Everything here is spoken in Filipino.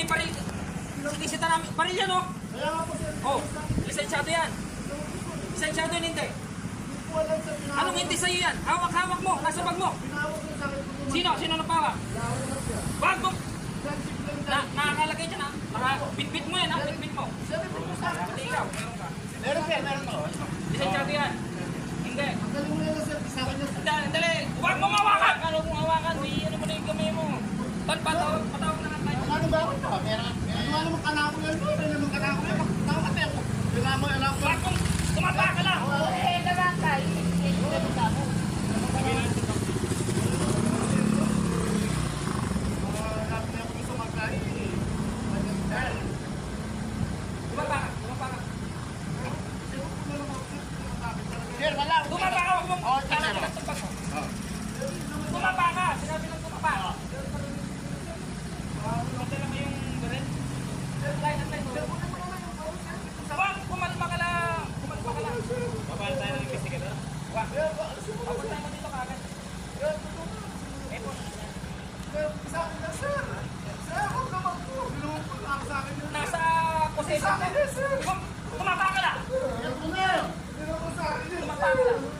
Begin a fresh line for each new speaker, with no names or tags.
may paril. Lisita namin. Paril yan, oh.
Kaya nga po, sir.
Oh, lisensyado yan. Lisensyado yan, hindi. Anong hindi sa'yo yan? Hawak-hawak mo. Nasa bag mo. Sino? Sino nagpawak? Bag mo. Nakakalagay dyan, ha? Para bitbit mo yan, ha? Bitbit mo. Pati ikaw, meron ka.
Meron sir, meron ko.
Lisensyado yan. Hindi.
Ang galing mo yan sir, sa akin yan.
Dali. Huwag mong hawakan. Huwag mong hawakan. Ano mo na yung kamay mo. Patawag na nga tayo.
Ano ba ako? Meron. Ano nga naman kanako yan? Ano naman kanako yan? Tama ka tayo. Kailangan mo, alam ko.
Huwag mong tumapa ka lang.
Sir, wala.
Tumapa ka. Huwag mong tumapa ka. Sinabi lang tumapa. Magdala mo yung baril. Wag, kumalma ka lang. Babaan tayo ng investigator. Wag. Papunta mo dito kagad.
Sa akin na, sir. Sir, huwag naman po. Binuhon po lang sa akin.
Nasa posesyon
Sa akin na, sir.
Tumapa ka lang.
Yan po na. Binuhon po sa akin.
Tumapa ka lang.